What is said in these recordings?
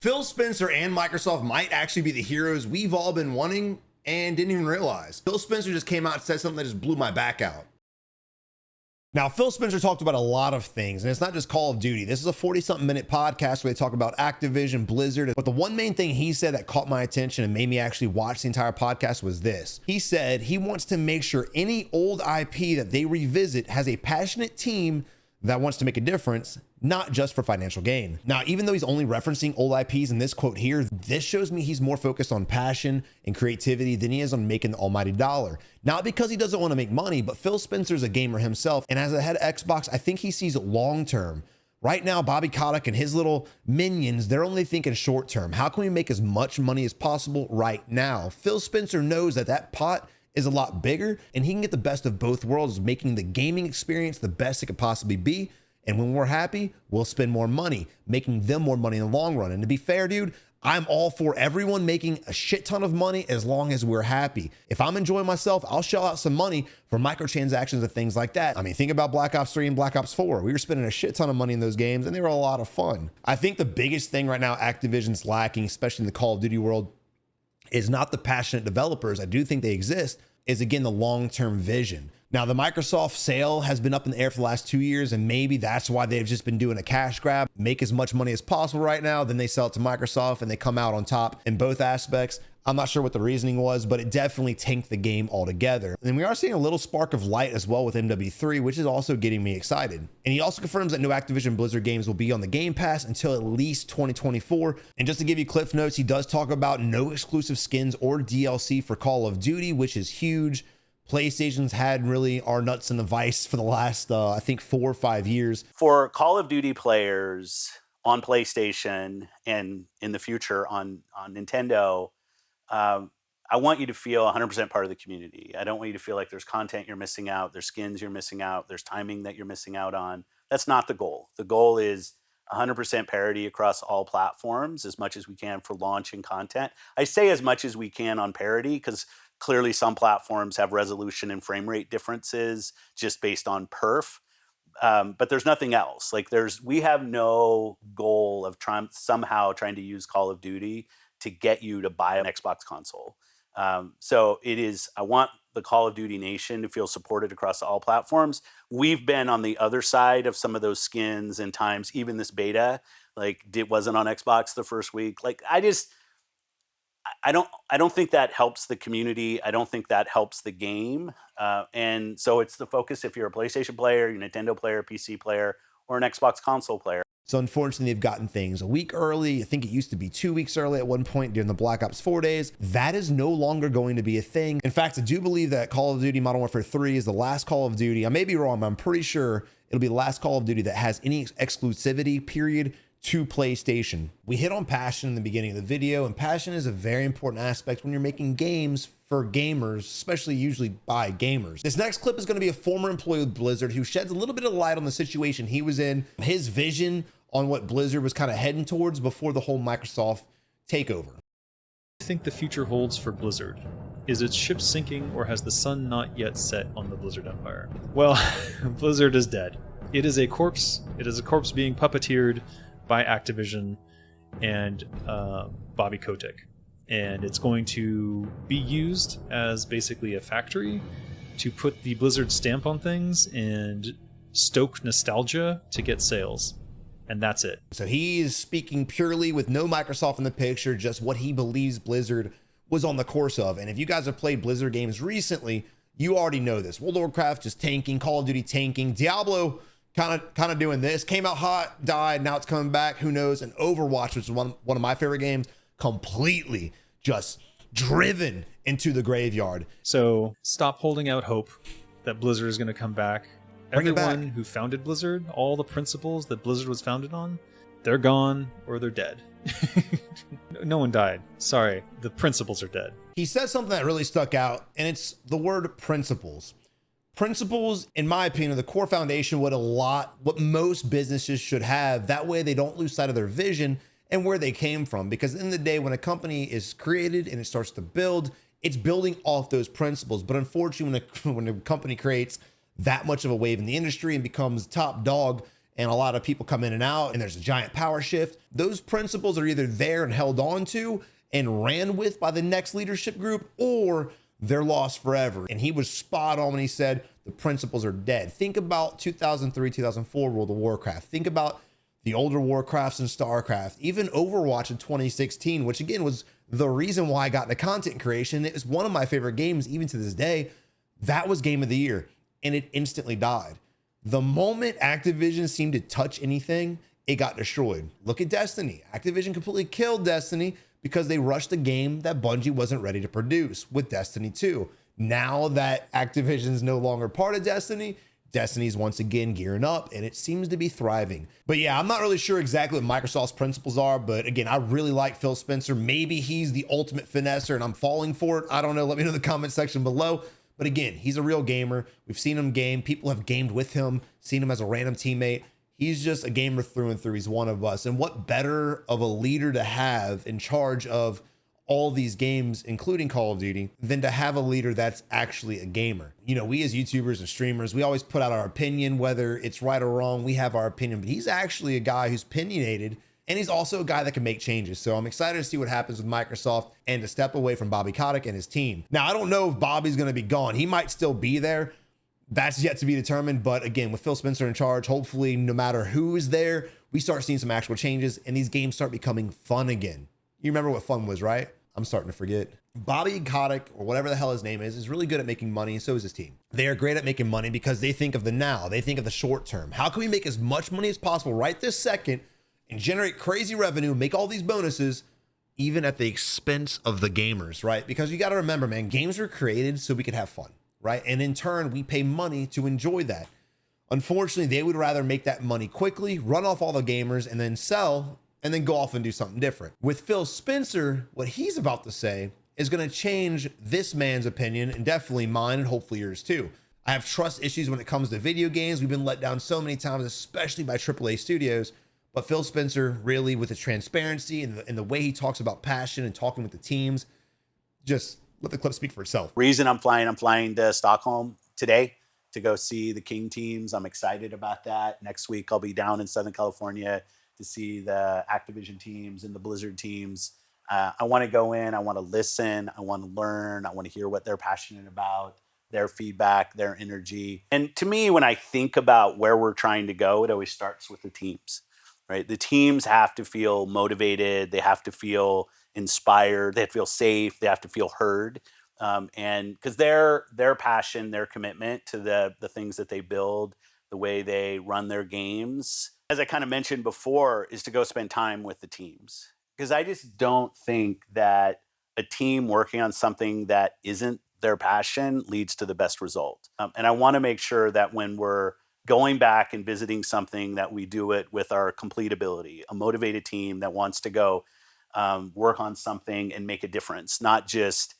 Phil Spencer and Microsoft might actually be the heroes we've all been wanting and didn't even realize. Phil Spencer just came out and said something that just blew my back out. Now, Phil Spencer talked about a lot of things, and it's not just Call of Duty. This is a 40-something minute podcast where they talk about Activision, Blizzard. But the one main thing he said that caught my attention and made me actually watch the entire podcast was this. He said he wants to make sure any old IP that they revisit has a passionate team that wants to make a difference, not just for financial gain. Now, even though he's only referencing old IPs in this quote here, this shows me he's more focused on passion and creativity than he is on making the almighty dollar. Not because he doesn't want to make money, but Phil Spencer's a gamer himself. And as a head of Xbox, I think he sees it long-term. Right now, Bobby Kotick and his little minions, they're only thinking short-term. How can we make as much money as possible right now? Phil Spencer knows that that pot is a lot bigger and he can get the best of both worlds, making the gaming experience the best it could possibly be. And when we're happy, we'll spend more money, making them more money in the long run. And to be fair, dude, I'm all for everyone making a shit ton of money as long as we're happy. If I'm enjoying myself, I'll shell out some money for microtransactions and things like that. I mean, think about Black Ops 3 and Black Ops 4. We were spending a shit ton of money in those games and they were a lot of fun. I think the biggest thing right now Activision's lacking, especially in the Call of Duty world, is not the passionate developers. I do think they exist, is again the long-term vision. Now, the Microsoft sale has been up in the air for the last 2 years, and maybe that's why they've just been doing a cash grab, make as much money as possible right now, then they sell it to Microsoft and they come out on top in both aspects. I'm not sure what the reasoning was, but it definitely tanked the game altogether. And we are seeing a little spark of light as well with MW3, which is also getting me excited. And he also confirms that no Activision Blizzard games will be on the Game Pass until at least 2024. And just to give you cliff notes, he does talk about no exclusive skins or DLC for Call of Duty, which is huge. PlayStation's had really our nuts in the vice for the last, I think, 4 or 5 years. For Call of Duty players on PlayStation and in the future on Nintendo, I want you to feel 100% part of the community. I don't want you to feel like there's content you're missing out, there's skins you're missing out, there's timing that you're missing out on. That's not the goal. The goal is 100% parity across all platforms as much as we can for launching content. I say as much as we can on parity because clearly some platforms have resolution and frame rate differences just based on perf. But there's nothing else. Like we have no goal of somehow trying to use Call of Duty to get you to buy an Xbox console. So it is, I want the Call of Duty nation to feel supported across all platforms. We've been on the other side of some of those skins and times, even this beta, like it wasn't on Xbox the first week. Like I don't think that helps the community. I don't think that helps the game. And so it's the focus if you're a PlayStation player, you're a Nintendo player, PC player, or an Xbox console player. So unfortunately, they've gotten things a week early. I think it used to be 2 weeks early at one point during the Black Ops 4 days. That is no longer going to be a thing. In fact, I do believe that Call of Duty Modern Warfare 3 is the last Call of Duty. I may be wrong, but I'm pretty sure it'll be the last Call of Duty that has any exclusivity period to PlayStation. We hit on passion in the beginning of the video, and passion is a very important aspect when you're making games for gamers, especially usually by gamers. This next clip is going to be a former employee with Blizzard who sheds a little bit of light on the situation he was in, his vision on what Blizzard was kind of heading towards before the whole Microsoft takeover. I think the future holds for Blizzard. Is its ship sinking, or has the sun not yet set on the Blizzard Empire? Well, Blizzard is dead. It is a corpse. It is a corpse being puppeteered by Activision and Bobby Kotick. And it's going to be used as basically a factory to put the Blizzard stamp on things and stoke nostalgia to get sales. And that's it. So he is speaking purely with no Microsoft in the picture, just what he believes Blizzard was on the course of. And if you guys have played Blizzard games recently, you already know this. World of Warcraft just tanking, Call of Duty tanking, Diablo kind of doing this, came out hot, died, now it's coming back, who knows? And Overwatch, which is one of my favorite games, completely just driven into the graveyard. So stop holding out hope that Blizzard is going to come back. Everyone who founded Blizzard, all the principles that Blizzard was founded on, they're gone or they're dead. No one died. Sorry, the principles are dead. He said something that really stuck out, and it's the word principles. Principles, in my opinion, are the core foundation, what most businesses should have. That way they don't lose sight of their vision and where they came from. Because at the end of the day, when a company is created and it starts to build, it's building off those principles. But unfortunately, when a company creates that much of a wave in the industry and becomes top dog and a lot of people come in and out and there's a giant power shift. Those principles are either there and held on to and ran with by the next leadership group, or they're lost forever. And he was spot on when he said the principles are dead. Think about 2003, 2004 World of Warcraft. Think about the older Warcrafts and StarCraft, even Overwatch in 2016, which again was the reason why I got into content creation. It was one of my favorite games, even to this day. That was game of the year, and it instantly died. The moment Activision seemed to touch anything, it got destroyed. Look at Destiny. Activision completely killed Destiny because they rushed a game that Bungie wasn't ready to produce with Destiny 2. Now that Activision's no longer part of Destiny, Destiny's once again gearing up, and it seems to be thriving. But yeah, I'm not really sure exactly what Microsoft's principles are, but again, I really like Phil Spencer. Maybe he's the ultimate finesser and I'm falling for it. I don't know. Let me know in the comment section below. But again, he's a real gamer. We've seen him game. People have gamed with him, seen him as a random teammate. He's just a gamer through and through. He's one of us. And what better of a leader to have in charge of all these games, including Call of Duty, than to have a leader that's actually a gamer. You know, we as YouTubers and streamers, we always put out our opinion, whether it's right or wrong, we have our opinion, but he's actually a guy who's opinionated, and he's also a guy that can make changes. So I'm excited to see what happens with Microsoft and to step away from Bobby Kotick and his team. Now, I don't know if Bobby's going to be gone. He might still be there. That's yet to be determined. But again, with Phil Spencer in charge, hopefully no matter who is there, we start seeing some actual changes and these games start becoming fun again. You remember what fun was, right? I'm starting to forget. Bobby Kotick, or whatever the hell his name is really good at making money, and so is his team. They are great at making money because they think of the now. They think of the short term. How can we make as much money as possible right this second and generate crazy revenue, make all these bonuses, even at the expense of the gamers, right? Because you got to remember, man, games were created so we could have fun, right? And in turn, we pay money to enjoy that. Unfortunately, they would rather make that money quickly, run off all the gamers, and then sell, and then go off and do something different. With Phil Spencer, what he's about to say is going to change this man's opinion, and definitely mine, and hopefully yours too. I have trust issues when it comes to video games. We've been let down so many times, especially by AAA studios. But Phil Spencer, really, with his transparency and the way he talks about passion and talking with the teams, just let the clip speak for itself. Reason I'm flying to Stockholm today to go see the King teams. I'm excited about that. Next week, I'll be down in Southern California to see the Activision teams and the Blizzard teams. I want to go in, I want to listen, I want to learn, I want to hear what they're passionate about, their feedback, their energy. And to me, when I think about where we're trying to go, it always starts with the teams, right? The teams have to feel motivated, they have to feel inspired, they have to feel safe, they have to feel heard. And because their passion, their commitment to the things that they build, the way they run their games, as I kind of mentioned before, is to go spend time with the teams. Because I just don't think that a team working on something that isn't their passion leads to the best result. And I want to make sure that when we're going back and visiting something, that we do it with our complete ability, a motivated team that wants to go work on something and make a difference, not just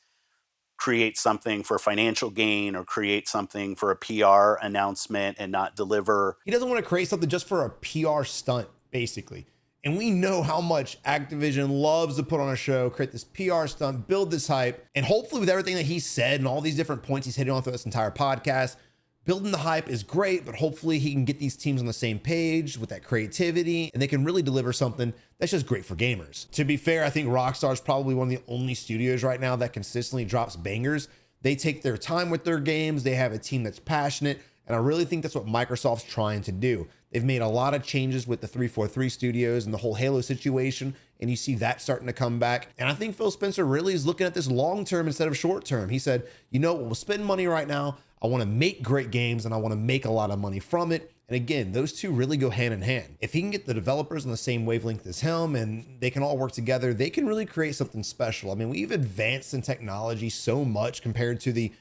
create something for financial gain or create something for a PR announcement and not deliver. He doesn't want to create something just for a PR stunt, basically. And we know how much Activision loves to put on a show, create this PR stunt, build this hype. And hopefully with everything that he said and all these different points he's hitting on through this entire podcast, building the hype is great, but hopefully he can get these teams on the same page with that creativity and they can really deliver something that's just great for gamers. To be fair, I think Rockstar is probably one of the only studios right now that consistently drops bangers. They take their time with their games. They have a team that's passionate. And I really think that's what Microsoft's trying to do. They've made a lot of changes with the 343 studios and the whole Halo situation, and you see that starting to come back. And I think Phil Spencer really is looking at this long term instead of short term. He said, you know, we'll spend money right now. I want to make great games and I want to make a lot of money from it. And again, those two really go hand in hand. If he can get the developers on the same wavelength as him and they can all work together, they can really create something special. I mean, we've advanced in technology so much compared to the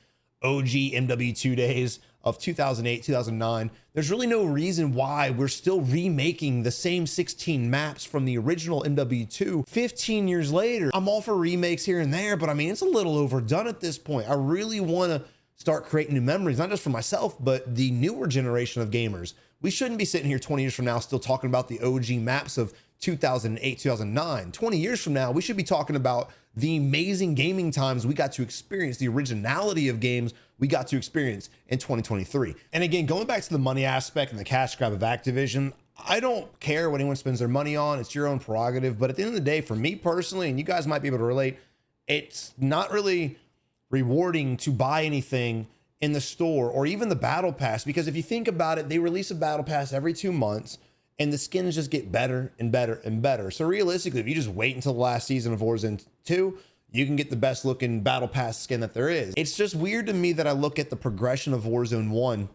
OG MW2 days of 2008, 2009. There's really no reason why we're still remaking the same 16 maps from the original MW2 15 years later. I'm all for remakes here and there, but I mean, it's a little overdone at this point. I really want to start creating new memories, not just for myself, but the newer generation of gamers. We shouldn't be sitting here 20 years from now still talking about the OG maps of 2008, 2009. 20 years from now, we should be talking about the amazing gaming times we got to experience, the originality of games we got to experience in 2023. And again, going back to the money aspect and the cash grab of Activision, I don't care what anyone spends their money on. It's your own prerogative. But at the end of the day, for me personally, and you guys might be able to relate, it's not really rewarding to buy anything in the store or even the battle pass, because if you think about it, they release a battle pass every 2 months and the skins just get better and better and better. So realistically, if you just wait until the last season of Warzone 2, you can get the best looking battle pass skin that there is. It's just weird to me that I look at the progression of Warzone 1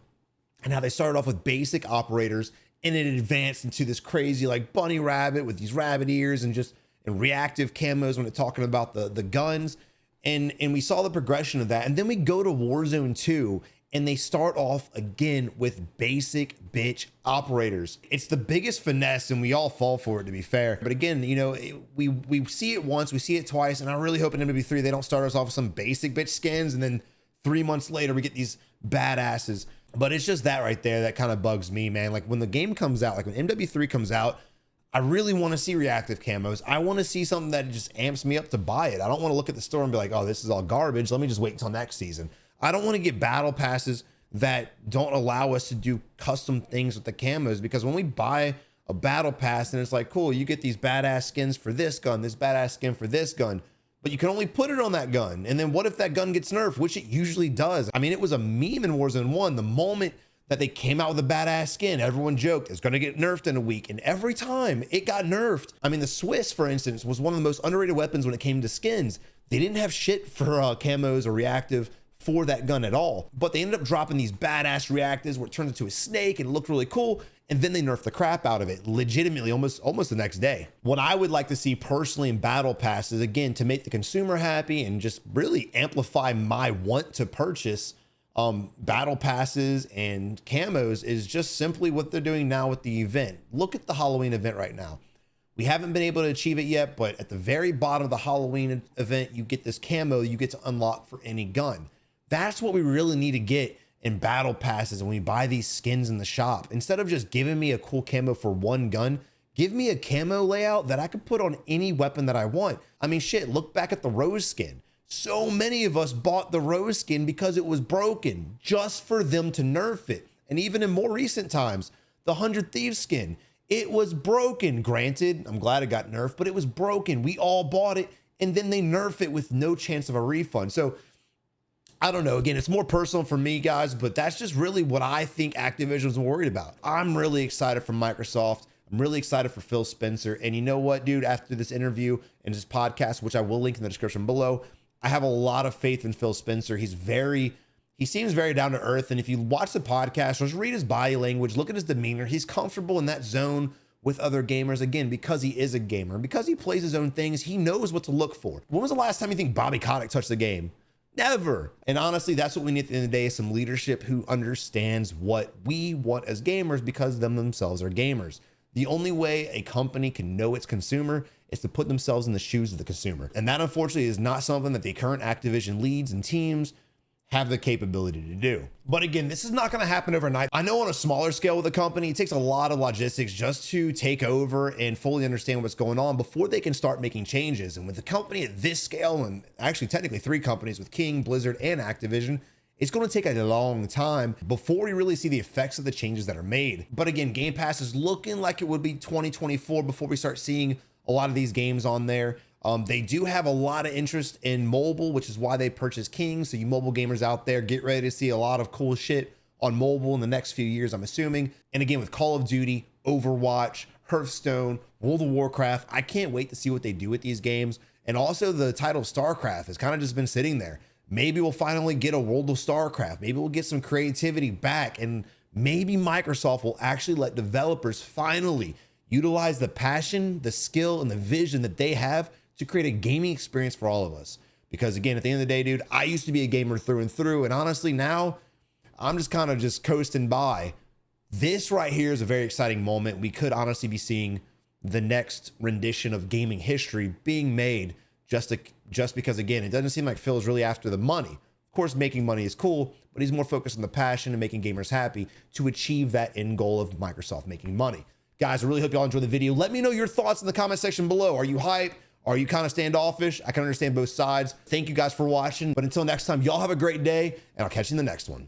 and how they started off with basic operators and it advanced into this crazy like bunny rabbit with these rabbit ears and reactive camos when it's talking about the guns. And we saw the progression of that. And then we go to Warzone 2 and they start off again with basic bitch operators. It's the biggest finesse and we all fall for it, to be fair. But again, you know, we see it once, we see it twice, and I really hope in MW3 they don't start us off with some basic bitch skins and then 3 months later we get these badasses. But it's just that right there that kind of bugs me, man. Like when the game comes out, like when MW3 comes out, I really want to see reactive camos. I want to see something that just amps me up to buy it. I don't want to look at the store and be like, oh, this is all garbage. Let me just wait until next season. I don't want to get battle passes that don't allow us to do custom things with the camos, because when we buy a battle pass and it's like, cool, you get these badass skins for this gun, this badass skin for this gun, but you can only put it on that gun. And then what if that gun gets nerfed, which it usually does? I mean, it was a meme in Warzone 1. The moment that they came out with a badass skin, everyone joked it's going to get nerfed in a week. And every time it got nerfed. I mean, the Swiss, for instance, was one of the most underrated weapons when it came to skins. They didn't have shit for camos or reactive for that gun at all, but they ended up dropping these badass reactives where it turned into a snake and it looked really cool. And then they nerfed the crap out of it legitimately almost the next day. What I would like to see personally in battle passes, again, to make the consumer happy and just really amplify my want to purchase battle passes and camos, is just simply what they're doing now with the event. Look at the Halloween event right now. We haven't been able to achieve it yet, but at the very bottom of the Halloween event, you get this camo you get to unlock for any gun. That's what we really need to get in battle passes when we buy these skins in the shop. Instead of just giving me a cool camo for one gun, give me a camo layout that I can put on any weapon that I want. I mean, shit, look back at the Rose skin. So many of us bought the Rose skin because it was broken, just for them to nerf it. And even in more recent times, the 100 Thieves skin, it was broken. Granted, I'm glad it got nerfed, but it was broken. We all bought it, and then they nerf it with no chance of a refund. So I don't know. Again, it's more personal for me, guys, but that's just really what I think Activision's worried about. I'm really excited for Microsoft. I'm really excited for Phil Spencer. And you know what, dude? After this interview and this podcast, which I will link in the description below, I have a lot of faith in Phil Spencer. He seems very down to earth. And if you watch the podcast, just read his body language, look at his demeanor. He's comfortable in that zone with other gamers, again, because he is a gamer, because he plays his own things. He knows what to look for. When was the last time you think Bobby Kotick touched the game? Never. And honestly, that's what we need at the end of the day, is some leadership who understands what we want as gamers, because them themselves are gamers. The only way a company can know its consumer is to put themselves in the shoes of the consumer. And that, unfortunately, is not something that the current Activision leads and teams have the capability to do. But again, this is not going to happen overnight. I know on a smaller scale with a company, it takes a lot of logistics just to take over and fully understand what's going on before they can start making changes. And with a company at this scale, and actually technically 3 companies with King, Blizzard, and Activision, it's going to take a long time before we really see the effects of the changes that are made. But again, Game Pass is looking like it would be 2024 before we start seeing a lot of these games on there. They do have a lot of interest in mobile, which is why they purchased King. So you mobile gamers out there, get ready to see a lot of cool shit on mobile in the next few years, I'm assuming. And again, with Call of Duty, Overwatch, Hearthstone, World of Warcraft, I can't wait to see what they do with these games. And also the title of StarCraft has kind of just been sitting there. Maybe we'll finally get a World of StarCraft. Maybe we'll get some creativity back. And maybe Microsoft will actually let developers finally utilize the passion, the skill, and the vision that they have to create a gaming experience for all of us. Because again, at the end of the day, dude, I used to be a gamer through and through. And honestly, now I'm just kind of just coasting by. This right here is a very exciting moment. We could honestly be seeing the next rendition of gaming history being made just because, again, it doesn't seem like Phil is really after the money. Of course, making money is cool, but he's more focused on the passion and making gamers happy to achieve that end goal of Microsoft making money. Guys, I really hope y'all enjoyed the video. Let me know your thoughts in the comment section below. Are you hyped? Are you kind of standoffish? I can understand both sides. Thank you guys for watching. But until next time, y'all have a great day, and I'll catch you in the next one.